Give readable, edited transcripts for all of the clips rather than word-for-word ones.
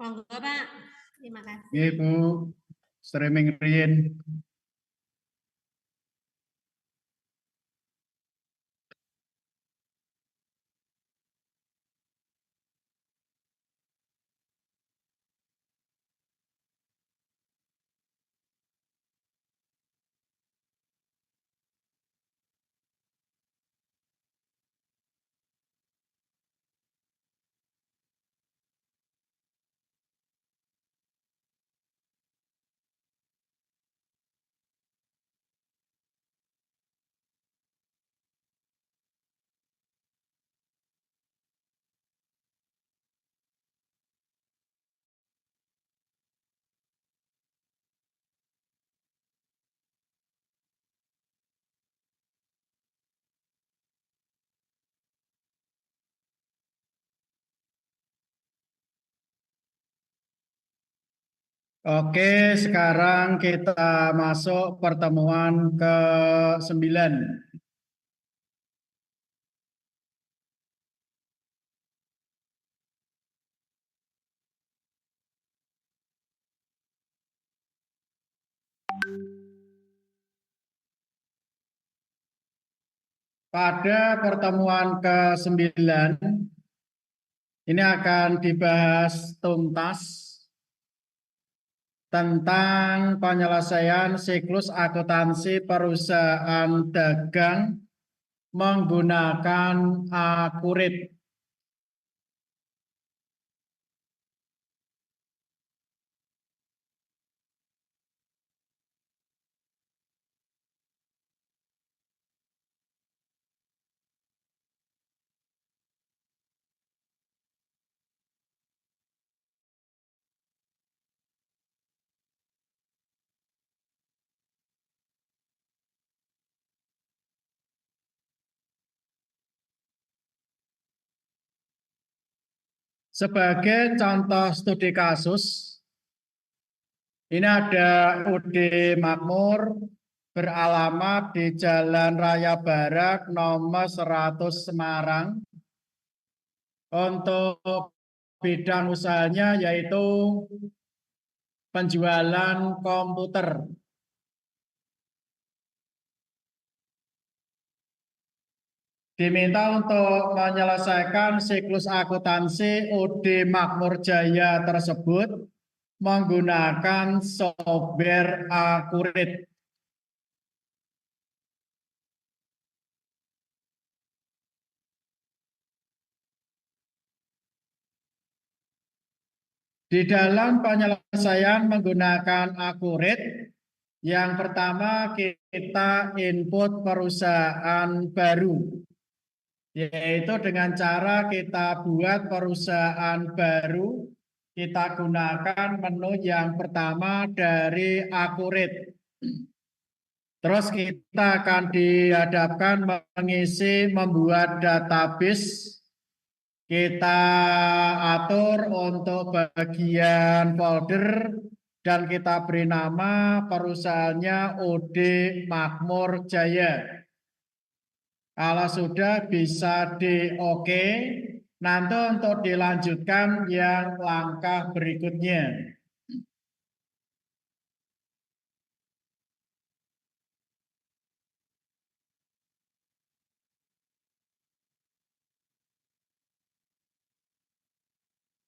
Monggo Pak, terima kasih. Ibu, streaming riyin. Oke, sekarang kita masuk pertemuan ke-9. Pada pertemuan ke-9, ini akan dibahas tuntas tentang penyelesaian siklus akuntansi perusahaan dagang menggunakan akurat. Sebagai contoh studi kasus, ini ada UD Makmur beralamat di Jalan Raya Barat nomor 100 Semarang. Untuk bidang usahanya yaitu penjualan komputer. Diminta untuk menyelesaikan siklus akuntansi UD Makmur Jaya tersebut menggunakan software akurat. Di dalam penyelesaian menggunakan akurat, yang pertama kita input perusahaan baru, yaitu dengan cara kita buat perusahaan baru, kita gunakan menu yang pertama dari akurat. Terus kita akan dihadapkan membuat database. Kita atur untuk bagian folder dan kita beri nama perusahaannya UD Makmur Jaya. Kalau sudah bisa di oke, nanti untuk dilanjutkan yang langkah berikutnya.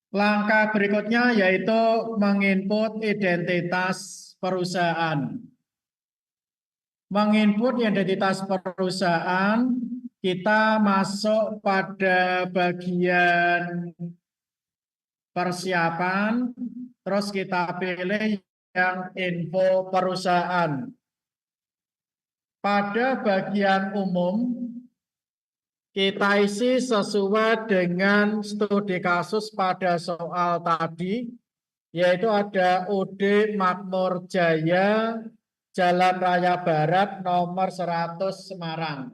Langkah berikutnya yaitu menginput identitas perusahaan. Menginput identitas perusahaan, kita masuk pada bagian persiapan, terus kita pilih yang info perusahaan. Pada bagian umum, kita isi sesuai dengan studi kasus pada soal tadi, yaitu ada UD Makmur Jaya, Jalan Raya Barat nomor 100 Semarang.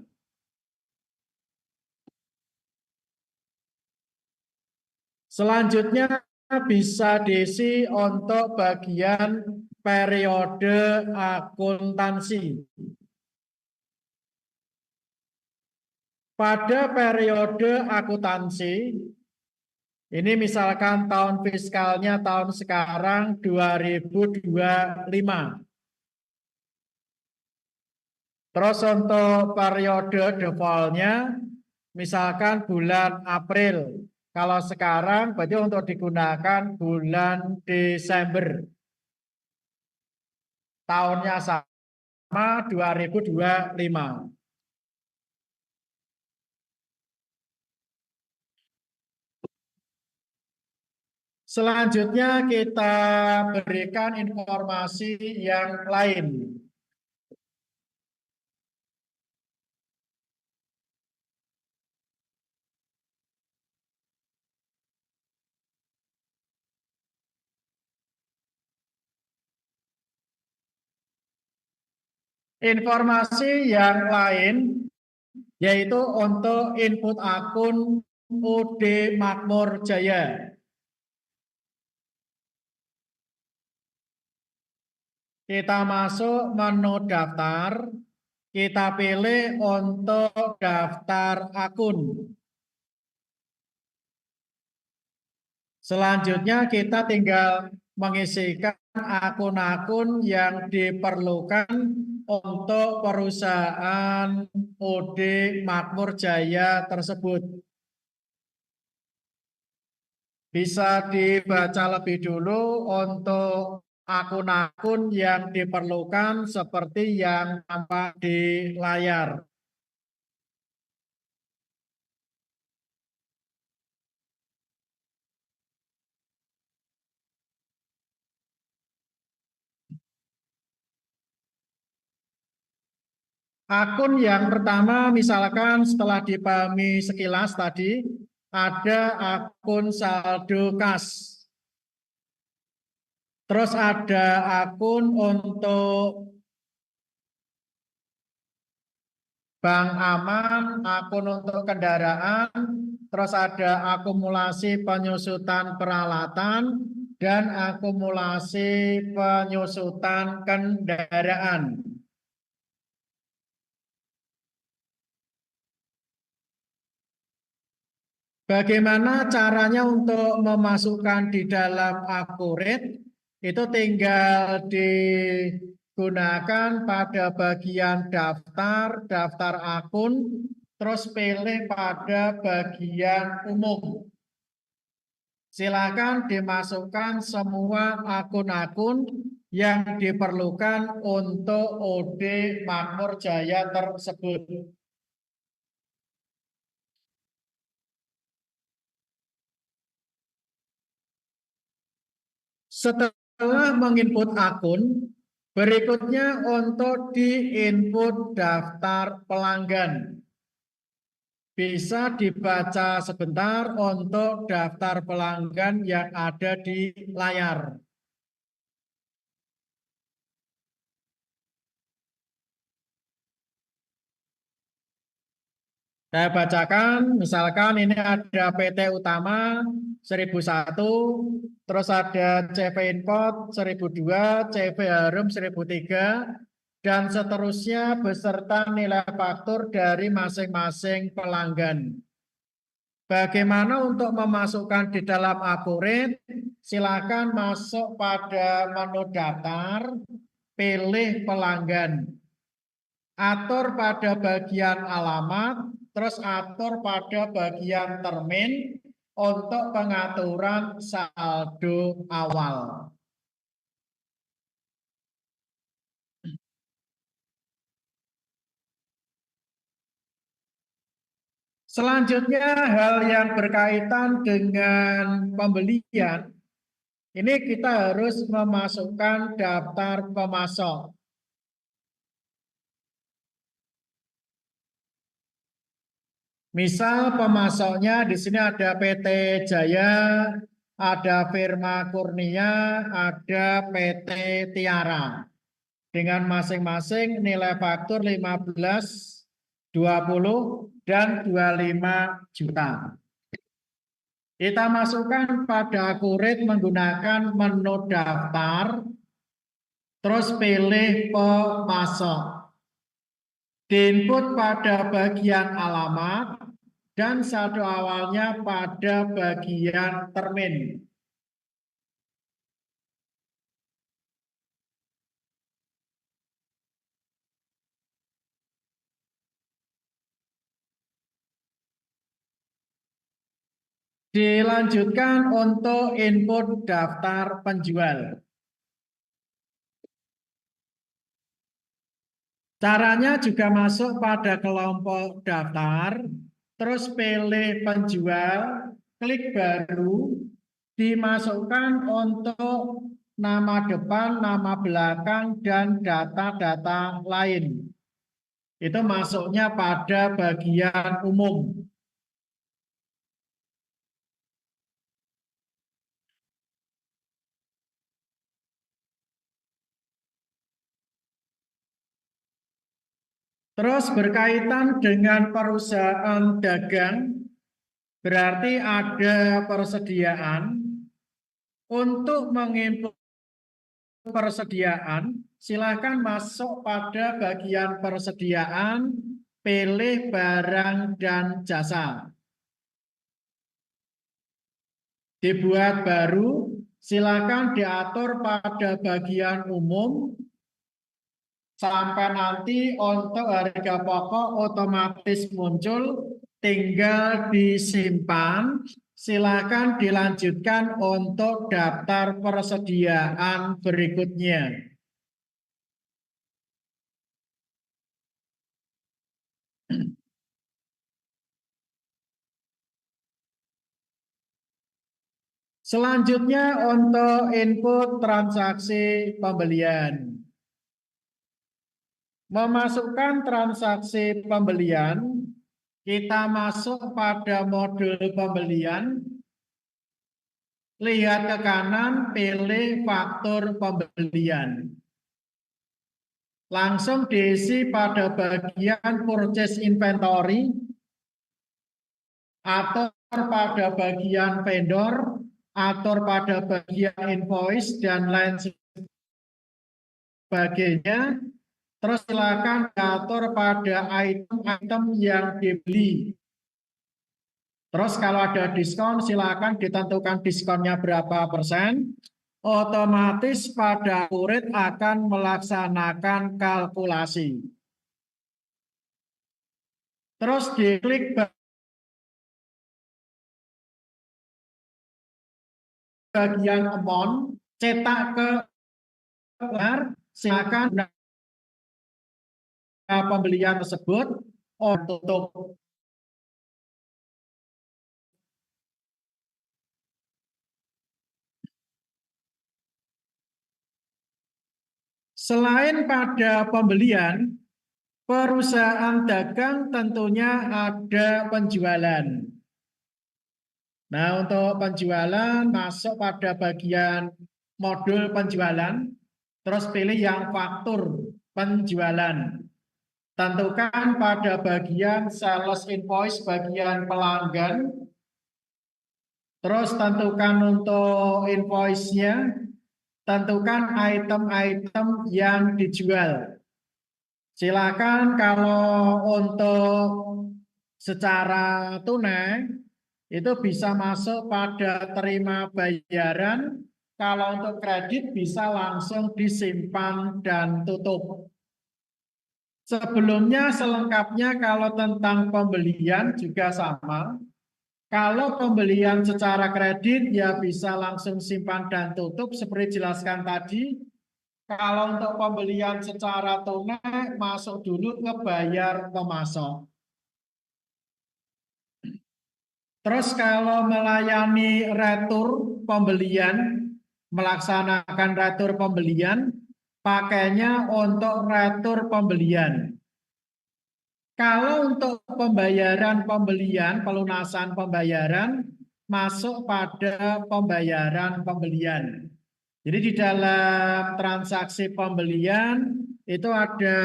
Selanjutnya bisa diisi untuk bagian periode akuntansi. Pada periode akuntansi, Ini misalkan tahun fiskalnya tahun sekarang 2025. Terus untuk periode defaultnya misalkan bulan April. Kalau sekarang berarti untuk digunakan bulan Desember. Tahunnya sama 2025. Selanjutnya kita berikan informasi yang lain. Informasi yang lain yaitu untuk input akun UD Makmur Jaya. Kita masuk menu daftar, kita pilih untuk daftar akun. Selanjutnya kita tinggal mengisikan akun-akun yang diperlukan untuk perusahaan UD Makmur Jaya tersebut. Bisa dibaca lebih dulu untuk akun-akun yang diperlukan seperti yang tampak di layar. Akun yang pertama misalkan setelah dipahami sekilas tadi ada akun saldo kas. Terus ada akun untuk bank aman, akun untuk kendaraan, terus ada akumulasi penyusutan peralatan dan akumulasi penyusutan kendaraan. Bagaimana caranya untuk memasukkan di dalam Accurate? Itu tinggal digunakan pada bagian daftar, daftar akun, terus pilih pada bagian umum. Silakan dimasukkan semua akun-akun yang diperlukan untuk UD Makmur Jaya tersebut. Setelah menginput akun, berikutnya untuk diinput daftar pelanggan. Bisa dibaca sebentar untuk daftar pelanggan yang ada di layar. Saya bacakan, misalkan ini ada PT Utama 1001, terus ada CV Import 1002, CV Harum 1003, dan seterusnya beserta nilai faktur dari masing-masing pelanggan. Bagaimana untuk memasukkan di dalam Accurate? Silakan masuk pada menu daftar, pilih pelanggan. Atur pada bagian alamat, terus atur pada bagian termin untuk pengaturan saldo awal. Selanjutnya hal yang berkaitan dengan pembelian, ini kita harus memasukkan daftar pemasok. Misal pemasoknya di sini ada PT Jaya, ada Firma Kurnia, ada PT Tiara. Dengan masing-masing nilai faktur 15, 20, dan 25 juta. Kita masukkan pada Accurate menggunakan menu daftar, terus pilih pemasok. Diinput pada bagian alamat, dan saldo awalnya pada bagian termin. Dilanjutkan untuk input daftar penjual. Caranya juga masuk pada kelompok daftar, terus pilih penjual, klik baru, dimasukkan untuk nama depan, nama belakang, dan data-data lain. Itu masuknya pada bagian umum. Terus berkaitan dengan perusahaan dagang, berarti ada persediaan. Untuk menginput persediaan, silakan masuk pada bagian persediaan, pilih barang dan jasa. Dibuat baru, silakan diatur pada bagian umum, sampai nanti untuk harga pokok otomatis muncul, tinggal disimpan. Silakan dilanjutkan untuk daftar persediaan berikutnya. Selanjutnya untuk input transaksi pembelian. Memasukkan transaksi pembelian, kita masuk pada modul pembelian, lihat ke kanan, pilih faktur pembelian. Langsung diisi pada bagian purchase inventory, atur pada bagian vendor, atur pada bagian invoice, dan lain sebagainya. Terus silakan diatur pada item-item yang dibeli. Terus kalau ada diskon, silakan ditentukan diskonnya berapa persen. Otomatis pada kurir akan melaksanakan kalkulasi. Terus diklik bagian amount, cetak ke benar, silakan pembelian tersebut tutup. Selain pada pembelian, perusahaan dagang tentunya ada penjualan. Nah, untuk penjualan masuk pada bagian modul penjualan, terus pilih yang faktur penjualan. Tentukan pada bagian sales invoice bagian pelanggan. Terus tentukan untuk invoice-nya. Tentukan item-item yang dijual. Silakan kalau untuk secara tunai itu bisa masuk pada terima bayaran. Kalau untuk kredit bisa langsung disimpan dan tutup. Sebelumnya selengkapnya kalau tentang pembelian juga sama. Kalau pembelian secara kredit ya bisa langsung simpan dan tutup seperti jelaskan tadi. Kalau untuk pembelian secara tunai masuk dulu ke bayar pemasok. Terus kalau melayani retur pembelian, melaksanakan retur pembelian, pakainya untuk retur pembelian. Kalau untuk pembayaran pembelian, pelunasan pembayaran, masuk pada pembayaran pembelian. Jadi di dalam transaksi pembelian, itu ada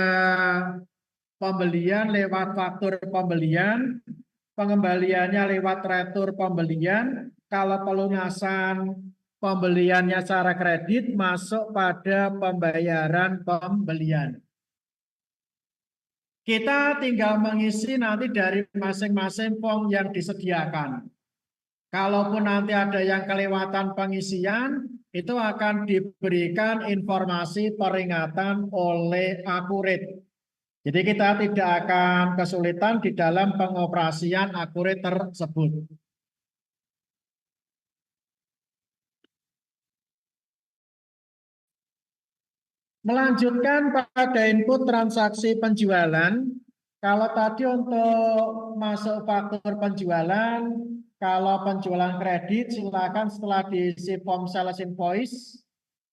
pembelian lewat faktur pembelian, pengembaliannya lewat retur pembelian, kalau pelunasan pembeliannya secara kredit, masuk pada pembayaran pembelian. Kita tinggal mengisi nanti dari masing-masing form yang disediakan. Kalaupun nanti ada yang kelewatan pengisian, itu akan diberikan informasi peringatan oleh Akurit. Jadi kita tidak akan kesulitan di dalam pengoperasian Akurit tersebut. Melanjutkan pada input transaksi penjualan, kalau tadi untuk masuk faktur penjualan, kalau penjualan kredit silakan setelah diisi form sales invoice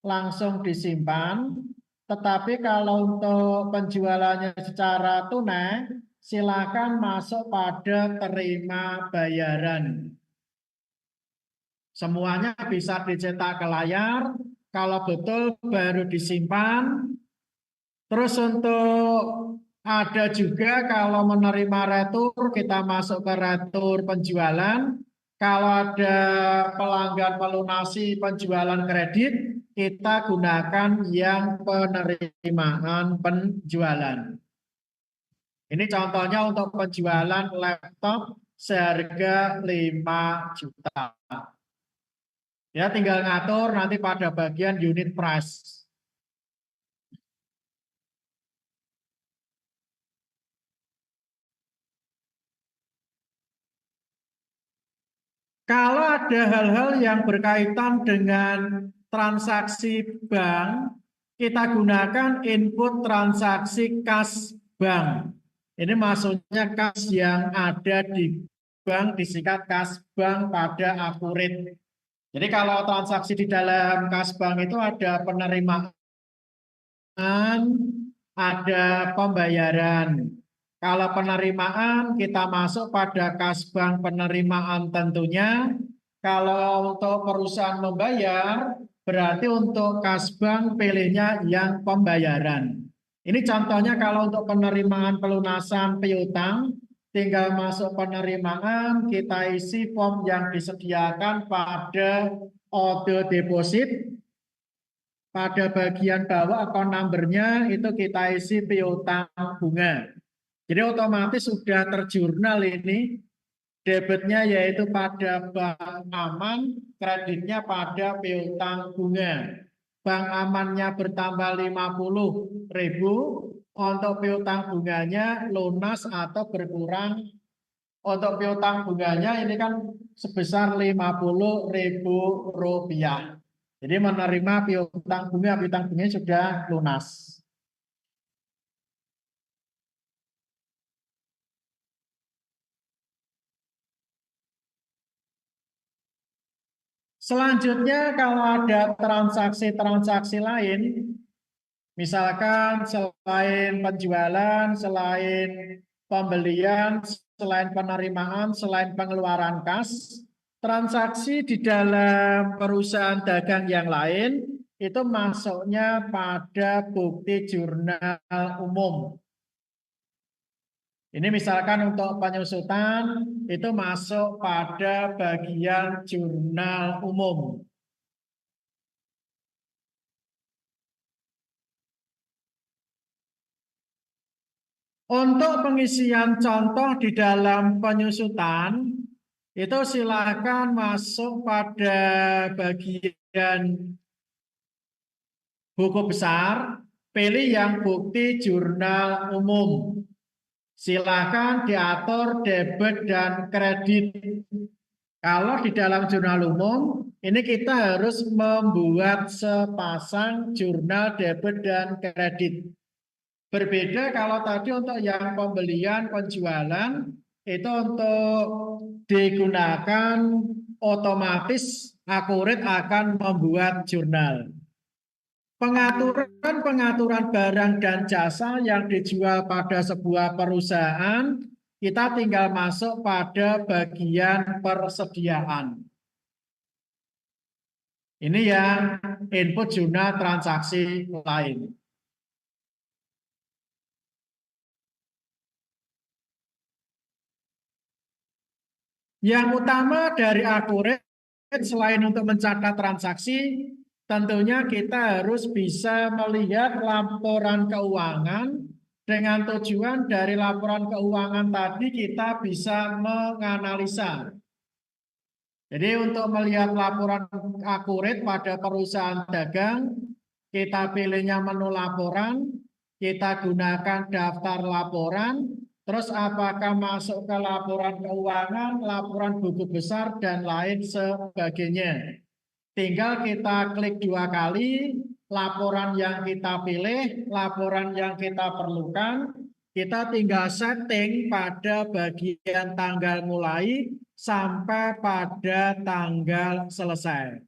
langsung disimpan. Tetapi kalau untuk penjualannya secara tunai, silakan masuk pada terima bayaran. Semuanya bisa dicetak ke layar. Kalau betul baru disimpan. Terus untuk ada juga kalau menerima retur kita masuk ke retur penjualan. Kalau ada pelanggan melunasi penjualan kredit kita gunakan yang penerimaan penjualan. Ini contohnya untuk penjualan laptop seharga 5 juta. Ya tinggal ngatur nanti pada bagian unit price. Kalau ada hal-hal yang berkaitan dengan transaksi bank, kita gunakan input transaksi kas bank. Ini maksudnya kas yang ada di bank disingkat kas bank pada Akurit. Jadi kalau transaksi di dalam kas bank itu ada penerimaan, ada pembayaran. Kalau penerimaan kita masuk pada kas bank penerimaan tentunya. Kalau untuk perusahaan membayar berarti untuk kas bank pilihnya yang pembayaran. Ini contohnya kalau untuk penerimaan pelunasan piutang tinggal masuk penerimaan, kita isi form yang disediakan pada auto deposit. Pada bagian bawah account number-nya itu kita isi piutang bunga. Jadi otomatis sudah terjurnal ini. Debitnya yaitu pada bank aman, kreditnya pada piutang bunga. Bank amannya bertambah 50.000, untuk piutang bunganya lunas atau berkurang. Untuk piutang bunganya ini kan sebesar 50.000 rupiah. Jadi menerima piutang bunganya sudah lunas. Selanjutnya kalau ada transaksi-transaksi lain, misalkan selain penjualan, selain pembelian, selain penerimaan, selain pengeluaran kas, transaksi di dalam perusahaan dagang yang lain itu masuknya pada bukti jurnal umum. Ini misalkan untuk penyusutan itu masuk pada bagian jurnal umum. Untuk pengisian contoh di dalam penyusutan itu silakan masuk pada bagian buku besar, pilih yang bukti jurnal umum. Silakan diatur debit dan kredit. Kalau di dalam jurnal umum, ini kita harus membuat sepasang jurnal debit dan kredit. Berbeda kalau tadi untuk yang pembelian, penjualan, itu untuk digunakan otomatis Akurit akan membuat jurnal. Pengaturan barang dan jasa yang dijual pada sebuah perusahaan, kita tinggal masuk pada bagian persediaan. Ini yang input jurnal transaksi lain. Yang utama dari Akurit selain untuk mencatat transaksi, tentunya kita harus bisa melihat laporan keuangan dengan tujuan dari laporan keuangan tadi kita bisa menganalisa. Jadi untuk melihat laporan akurat pada perusahaan dagang, kita pilihnya menu laporan, kita gunakan daftar laporan, terus apakah masuk ke laporan keuangan, laporan buku besar, dan lain sebagainya. Tinggal kita klik 2 kali, laporan yang kita pilih, laporan yang kita perlukan, kita tinggal setting pada bagian tanggal mulai sampai pada tanggal selesai.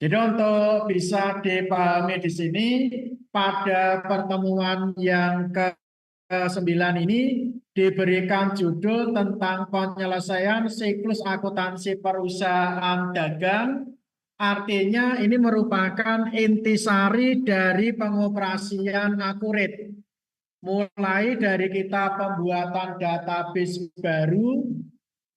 Jadi untuk bisa dipahami di sini, pada pertemuan yang ke-9 ini diberikan judul tentang penyelesaian siklus akuntansi perusahaan dagang. Artinya ini merupakan intisari dari pengoperasian akurat. Mulai dari kita pembuatan database baru,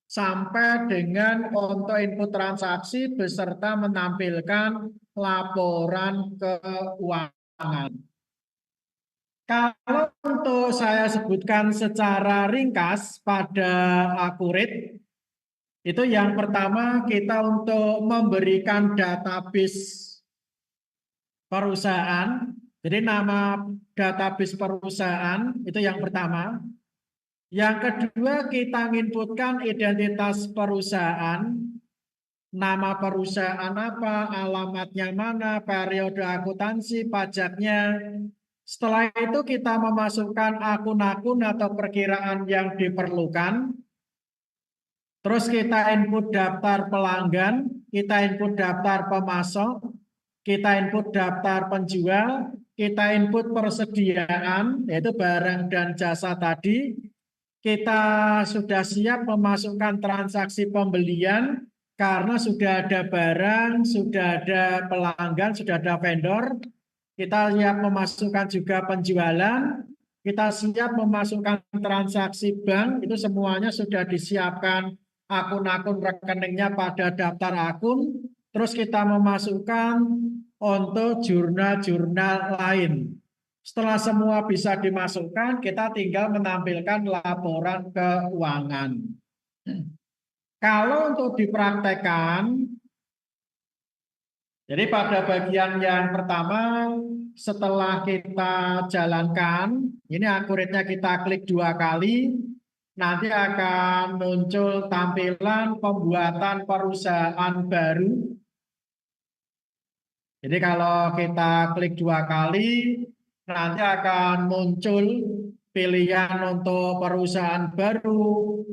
sampai dengan untuk input transaksi beserta menampilkan laporan keuangan. Kalau untuk saya sebutkan secara ringkas pada akurat, itu yang pertama kita untuk memberikan database perusahaan. Jadi nama database perusahaan itu yang pertama. Yang kedua kita inputkan identitas perusahaan, nama perusahaan apa, alamatnya mana, periode akuntansi, pajaknya. Setelah itu kita memasukkan akun-akun atau perkiraan yang diperlukan. Terus kita input daftar pelanggan, kita input daftar pemasok, kita input daftar penjual, kita input persediaan, yaitu barang dan jasa tadi. Kita sudah siap memasukkan transaksi pembelian karena sudah ada barang, sudah ada pelanggan, sudah ada vendor. Kita siap memasukkan juga penjualan, kita siap memasukkan transaksi bank, itu semuanya sudah disiapkan akun-akun rekeningnya pada daftar akun. Terus kita memasukkan untuk jurnal-jurnal lain. Setelah semua bisa dimasukkan, kita tinggal menampilkan laporan keuangan. Kalau untuk dipraktekkan, jadi pada bagian yang pertama, setelah kita jalankan, ini akuratnya kita klik 2 kali, nanti akan muncul tampilan pembuatan perusahaan baru. Jadi kalau kita klik 2 kali, nanti akan muncul pilihan untuk perusahaan baru,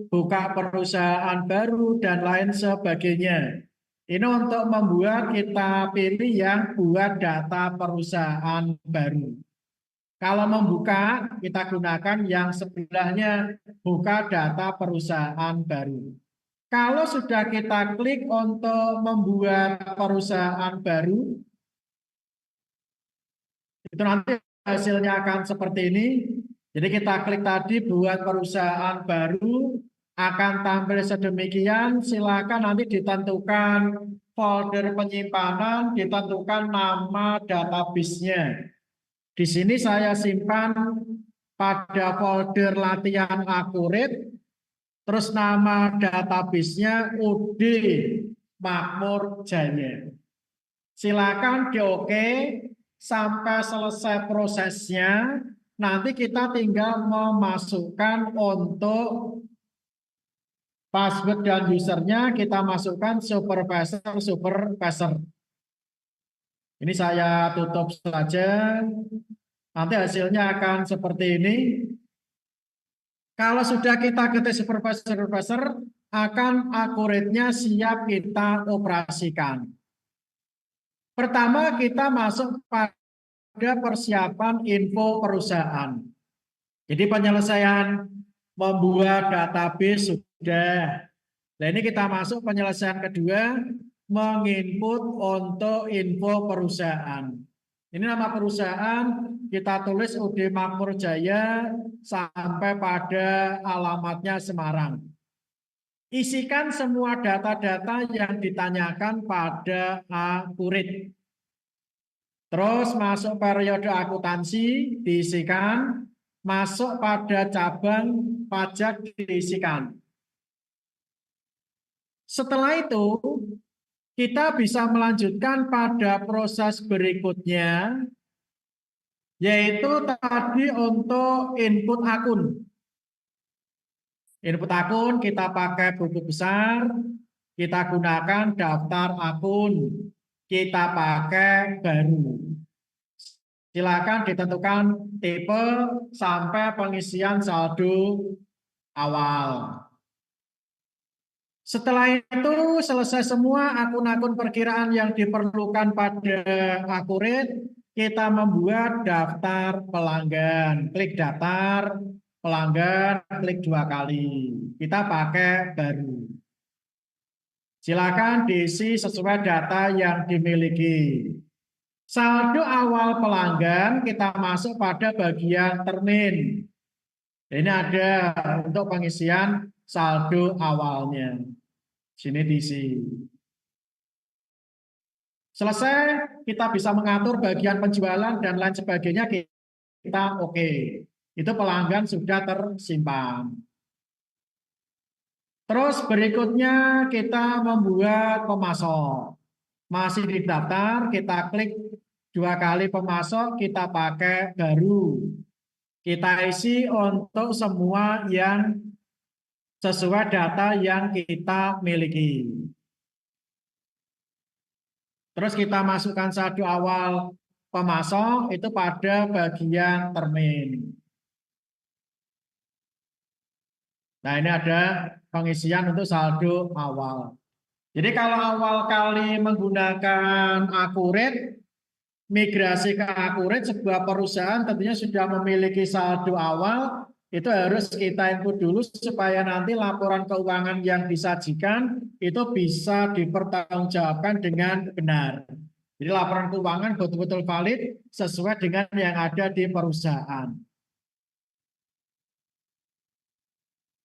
buka perusahaan baru, dan lain sebagainya. Ini untuk membuat kita pilih yang buat data perusahaan baru. Kalau membuka, kita gunakan yang sebelahnya buka data perusahaan baru. Kalau sudah kita klik untuk membuat perusahaan baru, itu nanti hasilnya akan seperti ini. Jadi kita klik tadi buat perusahaan baru, akan tampil sedemikian. Silakan nanti ditentukan folder penyimpanan, ditentukan nama database-nya. Di sini saya simpan pada folder latihan akurat, terus nama database-nya UD Makmur Jaya. Silakan di oke sampai selesai prosesnya. Nanti kita tinggal memasukkan untuk password dan usernya, kita masukkan supervisor. Ini saya tutup saja. Nanti hasilnya akan seperti ini. Kalau sudah kita ketik supervisor, akan akuratnya siap kita operasikan. Pertama kita masuk pada persiapan info perusahaan. Jadi penyelesaian membuat database sudah. Nah ini kita masuk penyelesaian kedua, menginput untuk info perusahaan. Ini nama perusahaan, kita tulis UD Makmur Jaya sampai pada alamatnya Semarang. Isikan semua data-data yang ditanyakan pada akurat. Terus masuk periode akuntansi diisikan, masuk pada cabang pajak diisikan. Setelah itu kita bisa melanjutkan pada proses berikutnya, yaitu tadi untuk input akun. Input akun kita pakai buku besar, kita gunakan daftar akun, kita pakai baru. Silakan ditentukan tipe sampai pengisian saldo awal. Setelah itu selesai semua akun-akun perkiraan yang diperlukan pada akurat, kita membuat daftar pelanggan. Klik daftar pelanggan, klik 2 kali. Kita pakai baru. Silakan diisi sesuai data yang dimiliki. Saldo awal pelanggan kita masuk pada bagian termin. Ini ada untuk pengisian saldo awalnya. Sini diisi. Selesai, kita bisa mengatur bagian penjualan dan lain sebagainya. Kita oke. Itu pelanggan sudah tersimpan. Terus berikutnya kita membuat pemasok. Masih di daftar, kita klik 2 kali pemasok, kita pakai baru. Kita isi untuk semua yang sesuai data yang kita miliki. Terus kita masukkan saldo awal pemasok itu pada bagian termin. Nah, ini ada pengisian untuk saldo awal. Jadi kalau awal kali menggunakan akurat, migrasi ke akurat, sebuah perusahaan tentunya sudah memiliki saldo awal, itu harus kita input dulu supaya nanti laporan keuangan yang disajikan itu bisa dipertanggungjawabkan dengan benar. Jadi laporan keuangan betul-betul valid sesuai dengan yang ada di perusahaan.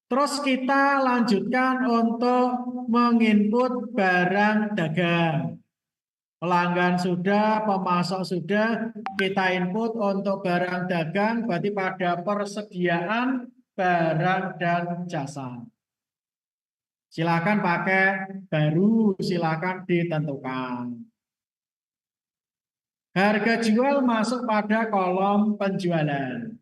Terus kita lanjutkan untuk menginput barang dagang. Pelanggan sudah, pemasok sudah, kita input untuk barang dagang, berarti pada persediaan barang dan jasa. Silakan pakai baru, silakan ditentukan. Harga jual masuk pada kolom penjualan.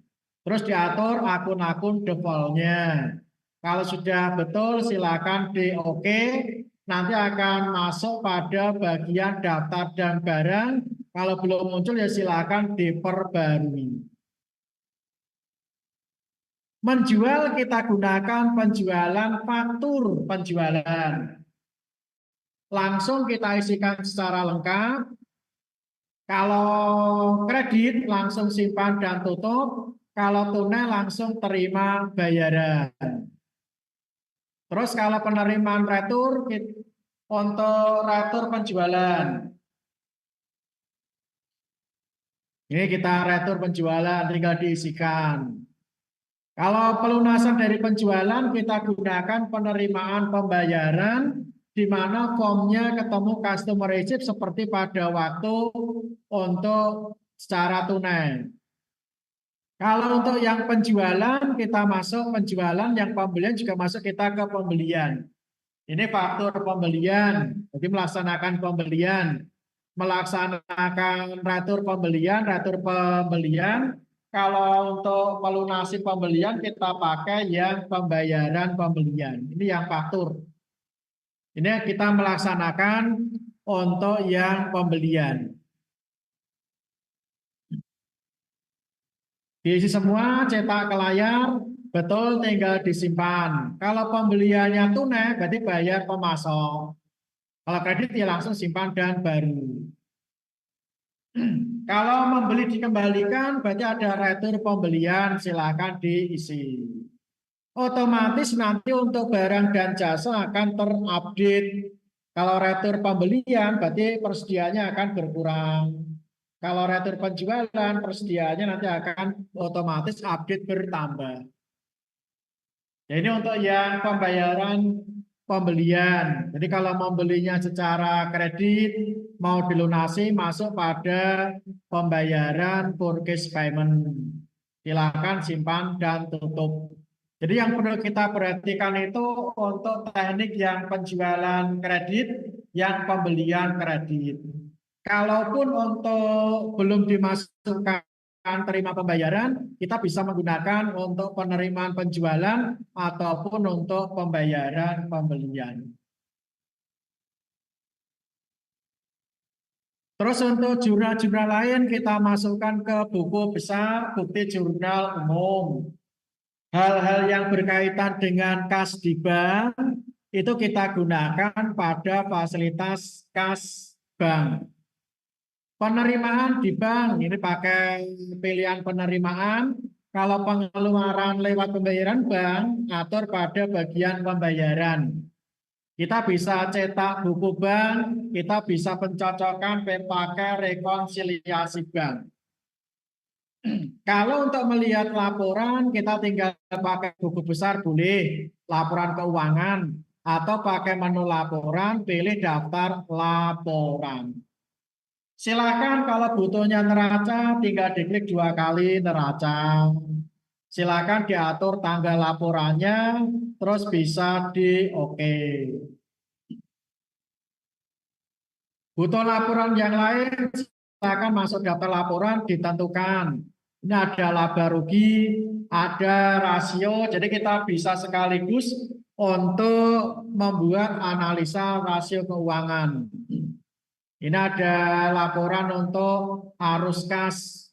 Terus diatur akun-akun defaultnya. Kalau sudah betul silakan di oke. Nanti akan masuk pada bagian daftar dan barang. Kalau belum muncul ya silakan diperbarui. Menjual kita gunakan penjualan faktur penjualan. Langsung kita isikan secara lengkap. Kalau kredit langsung simpan dan tutup. Kalau tunai langsung terima bayaran. Terus kalau penerimaan retur untuk retur penjualan. Ini kita retur penjualan tinggal diisikan. Kalau pelunasan dari penjualan kita gunakan penerimaan pembayaran di mana formnya ketemu customer receipt seperti pada waktu untuk secara tunai. Kalau untuk yang penjualan kita masuk penjualan, yang pembelian juga masuk kita ke pembelian. Ini faktur pembelian, jadi melaksanakan pembelian, melaksanakan retur pembelian, Kalau untuk melunasi pembelian kita pakai yang pembayaran pembelian. Ini yang faktur. Ini kita melaksanakan untuk yang pembelian. Diisi semua, cetak ke layar, betul tinggal disimpan. Kalau pembeliannya tunai, berarti bayar pemasok. Kalau kredit ya langsung simpan dan baru. Kalau membeli dikembalikan, berarti ada retur pembelian, silakan diisi. Otomatis nanti untuk barang dan jasa akan terupdate. Kalau retur pembelian, berarti persediaannya akan berkurang. Kalau retur penjualan, persediaannya nanti akan otomatis update bertambah. Jadi untuk yang pembayaran pembelian. Jadi kalau membelinya secara kredit, mau dilunasi masuk pada pembayaran purchase payment. Silakan simpan dan tutup. Jadi yang perlu kita perhatikan itu untuk teknik yang penjualan kredit, yang pembelian kredit. Kalaupun untuk belum dimasukkan terima pembayaran, kita bisa menggunakan untuk penerimaan penjualan ataupun untuk pembayaran pembelian. Terus untuk jurnal-jurnal lain kita masukkan ke buku besar, bukti jurnal umum. Hal-hal yang berkaitan dengan kas di bank itu kita gunakan pada fasilitas kas bank. Penerimaan di bank ini pakai pilihan penerimaan. Kalau pengeluaran lewat pembayaran bank, atur pada bagian pembayaran. Kita bisa cetak buku bank, kita bisa pencocokkan pakai rekonsiliasi bank. Kalau untuk melihat laporan, kita tinggal pakai buku besar boleh, laporan keuangan, atau pakai menu laporan, pilih daftar laporan. Silakan kalau butuhnya neraca, tinggal diklik 2 kali neraca. Silakan diatur tanggal laporannya, terus bisa di oke. Butuh laporan yang lain, silakan masuk daftar laporan, ditentukan. Ini ada laba rugi, ada rasio, jadi kita bisa sekaligus untuk membuat analisa rasio keuangan. Ini ada laporan untuk arus kas.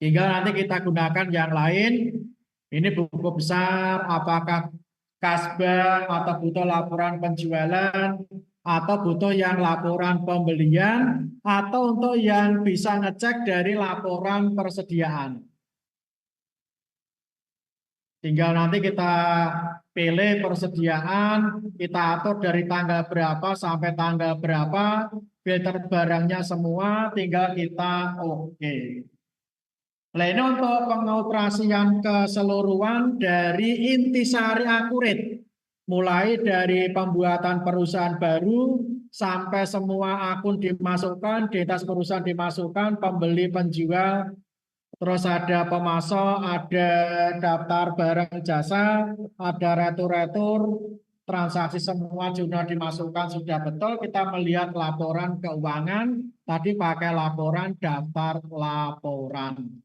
Tinggal nanti kita gunakan yang lain. Ini buku besar, apakah kas bank atau butuh laporan penjualan, atau butuh yang laporan pembelian, atau untuk yang bisa ngecek dari laporan persediaan. Tinggal nanti kita pilih persediaan, kita atur dari tanggal berapa sampai tanggal berapa, filter barangnya semua, tinggal kita oke. Nah, ini untuk pengoperasian keseluruhan dari intisari akurat. Mulai dari pembuatan perusahaan baru, sampai semua akun dimasukkan, data perusahaan dimasukkan, pembeli penjual, terus ada pemasok, ada daftar barang jasa, ada retur-retur, transaksi semua sudah dimasukkan, sudah betul. Kita melihat laporan keuangan, tadi pakai laporan daftar laporan.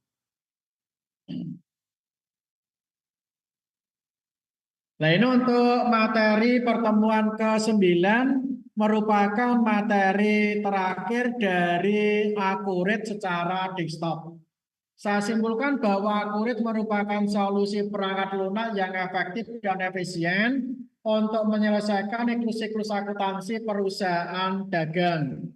Nah, ini untuk materi pertemuan ke-9 merupakan materi terakhir dari akurat secara desktop. Saya simpulkan bahwa akurat merupakan solusi perangkat lunak yang efektif dan efisien untuk menyelesaikan siklus akuntansi perusahaan dagang.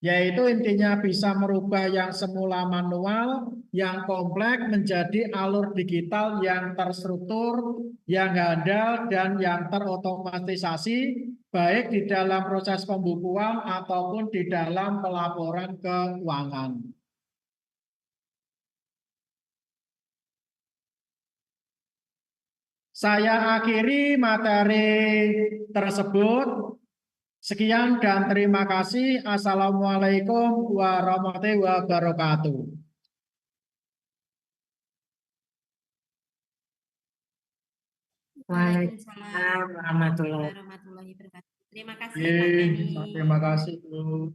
Yaitu intinya bisa merubah yang semula manual, yang kompleks menjadi alur digital yang terstruktur, yang handal, dan yang terotomatisasi, baik di dalam proses pembukuan ataupun di dalam pelaporan keuangan. Saya akhiri materi tersebut. Sekian dan terima kasih. Assalamualaikum warahmatullahi wabarakatuh. Waalaikumsalam warahmatullahi warahmatullahi wabarakatuh. Terima kasih Pak Kenny. Terima kasih Bu.